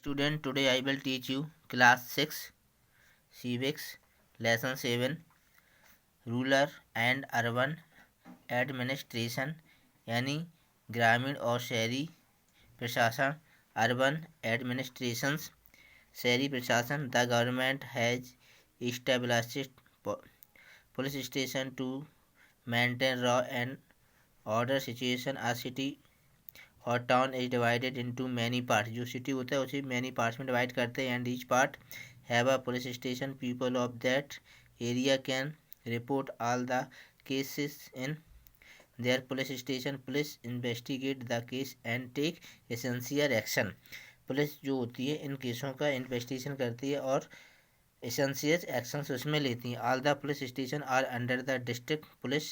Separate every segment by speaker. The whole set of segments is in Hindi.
Speaker 1: Student, today I will teach you class 6 civics lesson 7 rural and urban administration यानी ग्रामीण और शहरी प्रशासन। अर्बन एडमिनिस्ट्रेशंस शहरी प्रशासन। The government has established police station to maintain law and order situation. A city or town is divided into many part. जो सिटी होता है उसे मैनी पार्ट्स में डिवाइड करते हैं। And each part have a police station. People of that area can report all the cases in their police station. Police investigate the case and take essential action. Police जो होती है इन केसों का इन्वेस्टिगेशन करती है और एसेंशियल एक्शंस उसमें लेती हैं। All the police station are under the district police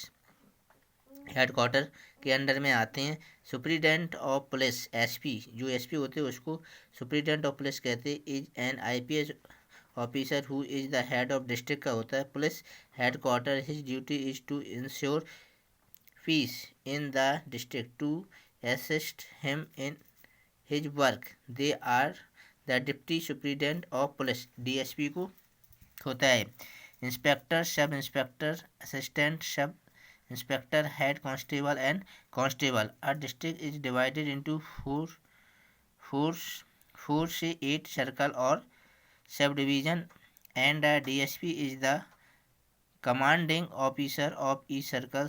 Speaker 1: headquarter के अंडर में आते हैं। सुप्रीटेंडेंट ऑफ पुलिस एसपी, जो एसपी होते हैं उसको सुप्रीटेंडेंट ऑफ पुलिस कहते हैं। Is an IPS officer who is the head of district का होता है police headquarter. His duty is to ensure peace in the district to assist him in his work. They are the deputy superintendent of police, DSP को होता है। Inspector, sub inspector, assistant sub inspector, head constable and constable. A district is divided into four से 8 सर्कल और sub division and DSP is the commanding officer of each circle.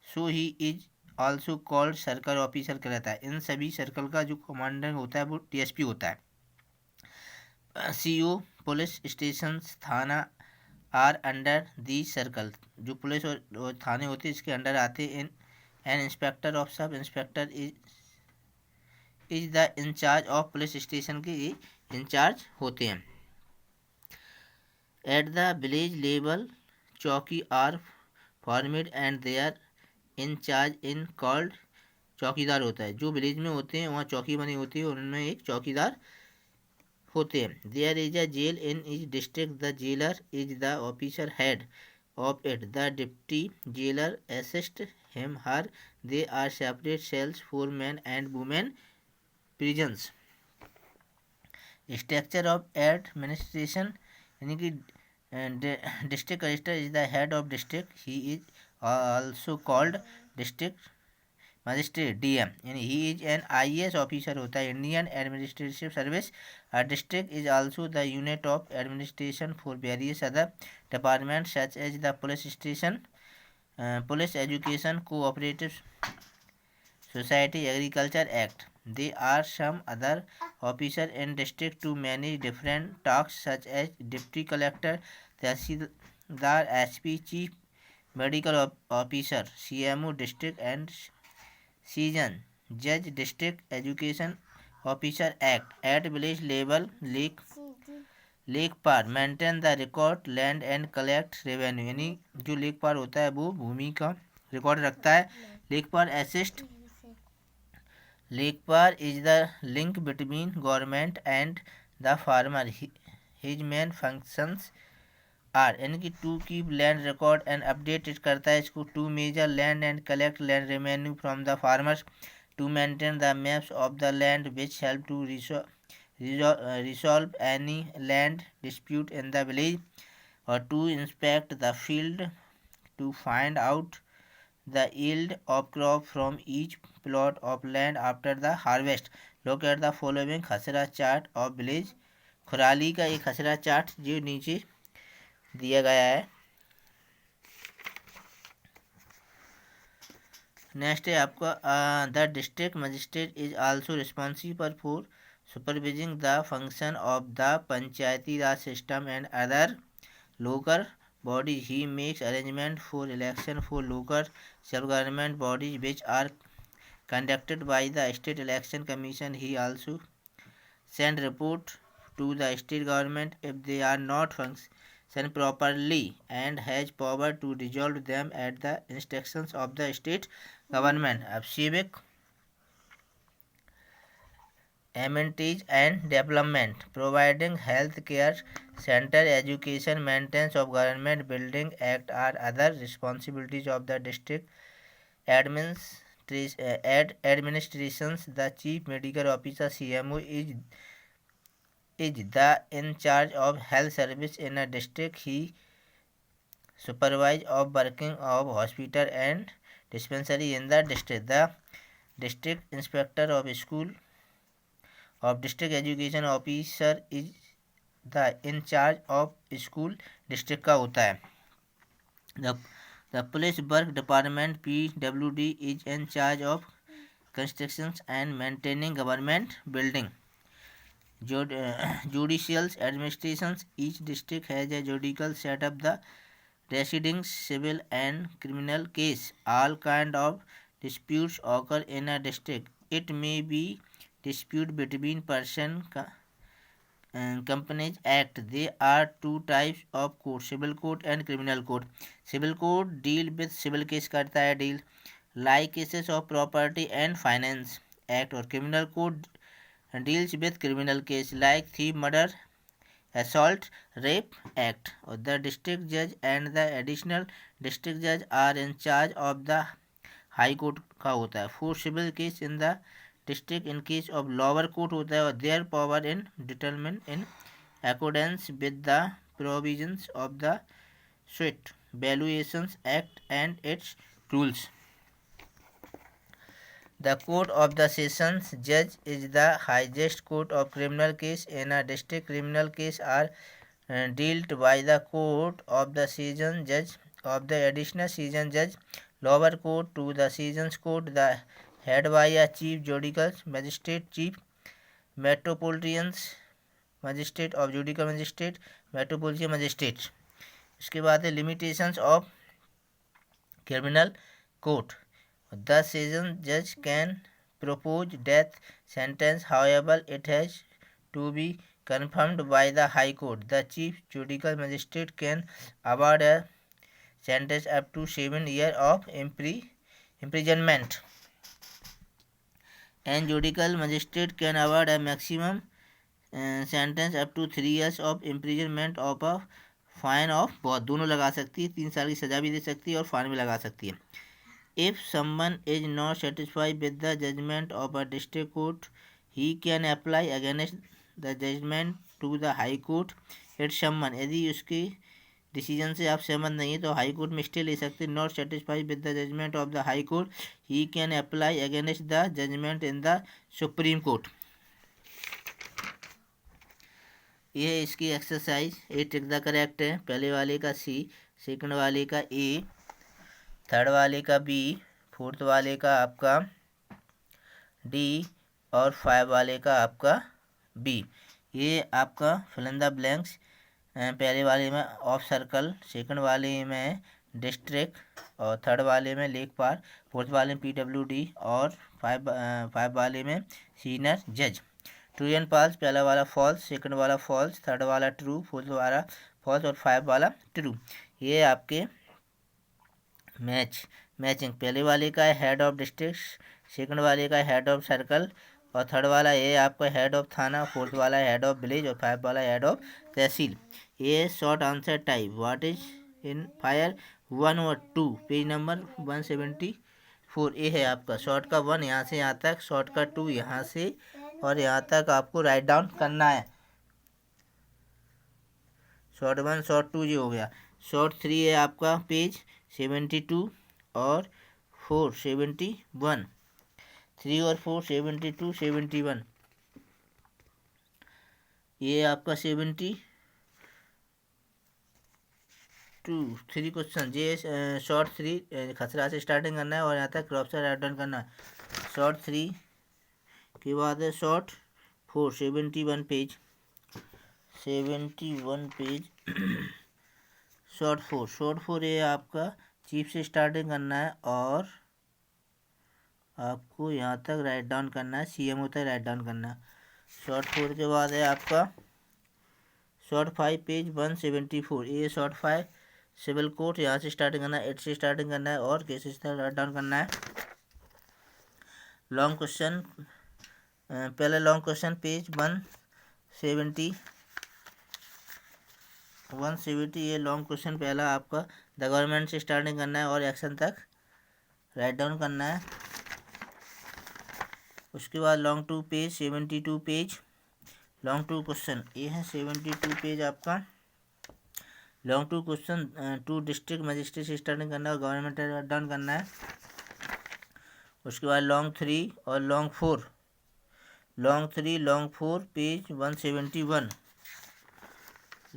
Speaker 1: So he is also called circle officer कहलाता है। इन सभी सर्कल का जो कमांडिंग होता है वो डीएसपी होता है। सीओ, पुलिस स्टेशन, थाना आर अंडर दी सर्कल। जो पुलिस और थाने होते हैं इसके अंडर आते हैं। An inspector of sub inspector is the incharge of police station के इंचार्ज होते हैं। एट द विलेज लेवल चौकी are formed and their incharge in called. चौकीदार होता है। जो विलेज में होते हैं वहाँ चौकी बनी होती है और उनमें एक चौकीदार होते हैं। There is a jail in each district. The jailer is the officer head of it. The deputy jailer assist him her. They are separate cells for man and women prisons. Structure of administration यानी कि district register is the head of district. He is also called district magistrate, DM, यानी he is an IAS officer होता है। Indian administrative service. A district is also the unit of administration for various other department such as the police station, police education, cooperative society, agriculture act. They are some other officer in district to manage different task such as deputy collector, tehsildar, SP, chief medical officer, CMO, district and session जज, district education officer act. At village level lekhpal maintain the record land and collect revenue, यानी जो लेक पार होता है वो भूमि का रिकॉर्ड रखता है। Lekhpal assist. Lekhpal is the link between government and the farmer. His main functions are, यानी कि to keep land record and update it करता है इसको। To measure land and collect land revenue from the farmers. To maintain the maps of the land which help to resolve any land dispute in the village. और to inspect the field to find out the yield of crop from each plot of land after the harvest. Look at the following खसरा चार्ट ऑफ विलेज। खुराली का एक खसरा चार्ट जो नीचे दिया गया है। नेक्स्ट है आपका the district magistrate is also responsible for supervising the function of the panchayati raj system and other local bodies. He makes arrangement for election for local self-government bodies which are conducted by the State Election Commission. He also send report to the state government if they are not function properly and has power to resolve them at the instructions of the state government. अब civic amenities and development, providing health care center, education, maintenance of government building act are other responsibilities of the district administrations, the chief medical officer CMO is the in charge of health service in a district. He supervise of working of hospital and dispensary in the district. The district inspector of school of district education officer is the in charge of school district का होता है. The police work department PWD is in charge of constructions and maintaining government building. Judicial administrations, each district has a judicial set up the deciding civil and criminal case. All kind of disputes occur in a district. It may be dispute between person Companies Act. There are two types of code, civil code and criminal code. Civil code deal with civil case करता है deal like cases of property and finance act, और criminal code deals with criminal case like thief, murder, assault, rape act. और the district judge and the additional district judge are in charge of the high court का होता है. For civil case in the district in case of lower court होता है, और their power in determine in accordance with the provisions of the Suit Valuations Act and its rules. The court of the sessions judge is the highest court of criminal case in a district. Criminal case are dealt by the court of the sessions judge of the additional sessions judge. Lower court to the sessions court the head by a chief judicial magistrate, chief metropolitan magistrate of judicial magistrate, metropolitan magistrate. इसके बाद है limitations of criminal court. The sessions judge can propose death sentence, however it has to be confirmed by the high court. The chief judicial magistrate can award a sentence up to 7 years of imprisonment. And judicial magistrate can award a maximum sentence up to 3 years of imprisonment of a fine of बहुत दोनों लगा सकती है, 3 साल की सज़ा भी दे सकती है और फाइन भी लगा सकती है. If someone is not satisfied with the judgment of a district court, he can apply against the judgment to the high court. It's someone, यदि उसकी डिसीजन से आप सहमत नहीं है तो हाई कोर्ट में स्टे ले सकते. Not satisfied with the judgment of the high court, he can apply against the judgment in the supreme court. ये है इसकी exercise. A tick the correct है. पहले वाले का सी, सेकंड वाले का ए, थर्ड वाले का बी, फोर्थ वाले का आपका डी और 5 वाले का आपका बी. ये आपका फिल इन द ब्लैंक्स. पहले वाले में ऑफ सर्कल, सेकंड वाले में डिस्ट्रिक्ट और थर्ड वाले में लेक पार, फोर्थ वाले में PWD और 5 वाले में सीनियर जज. True and false. पहला वाला फॉल्स, सेकंड वाला फॉल्स, थर्ड वाला ट्रू, फोर्थ वाला फॉल्स और 5 वाला ट्रू. ये आपके मैचिंग. पहले वाले का है हेड ऑफ डिस्ट्रिक्ट, सेकंड वाले का हेड ऑफ सर्कल और थर्ड वाला ये आपका हेड ऑफ थाना, फोर्थ वाला हेड ऑफ विलेज और 5 वाला हेड ऑफ तहसील. ये short answer type. What is in fire 1 और 2, पेज नंबर 174. ये है आपका शॉर्ट का 1 यहाँ से यहाँ तक, शॉर्ट का 2 यहाँ से और यहाँ तक आपको राइट डाउन करना है. शॉर्ट 1 शॉर्ट 2 ये हो गया. शॉर्ट 3 है आपका पेज 72 और 4 71, 3 और 4 72 71. ये आपका 72 3 क्वेश्चन. ये शॉर्ट 3 खसरा से स्टार्टिंग करना है और यहाँ तक क्रॉप से राइट डाउन करना है. शॉर्ट 3 के बाद है शॉर्ट 4 71 पेज 71 पेज. शॉर्ट 4 ये आपका चीफ से स्टार्टिंग करना है और आपको यहाँ तक राइट डाउन करना है, CMO तक राइट डाउन करना है. शॉर्ट 4 के बाद है आपका शॉर्ट 5 पेज 174. ये शॉर्ट 5 सिविल कोर्ट, यहाँ से स्टार्टिंग करना है, 8 से स्टार्टिंग करना है और केसेस तक राइट डाउन करना है. Long question. पहले लॉन्ग क्वेश्चन पेज 170. ये लॉन्ग क्वेश्चन पहला आपका द गवर्नमेंट से स्टार्टिंग करना है और एक्शन तक राइट डाउन करना है. उसके बाद long two page 72 page, long two question ये है 72 पेज आपका। Long two question, two district magistrate से स्टार्टिंग करना है और गवर्नमेंट डाउन करना है। उसके बाद लॉन्ग 3 और long 4, long 3 long 4 page 171,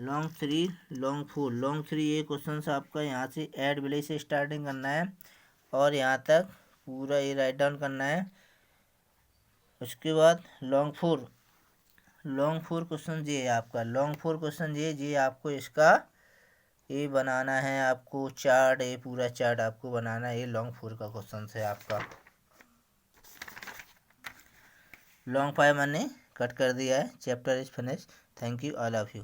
Speaker 1: long 3 long 4, long 3 ये क्वेश्चन आपका यहाँ से ऐड विलेज से स्टार्टिंग करना है और यहाँ तक पूरा ये राइट डाउन करना है। उसके बाद लॉन्ग 4 क्वेश्चन ये है आपका, लॉन्ग 4 क्वेश्चन ये आपको इसका ये बनाना है, आपको चार्ट, ये पूरा चार्ट आपको बनाना है। ये लॉन्ग 4 का क्वेश्चन है आपका। लॉन्ग 5 मैंने कट कर दिया है। Chapter is finish. Thank you all of you.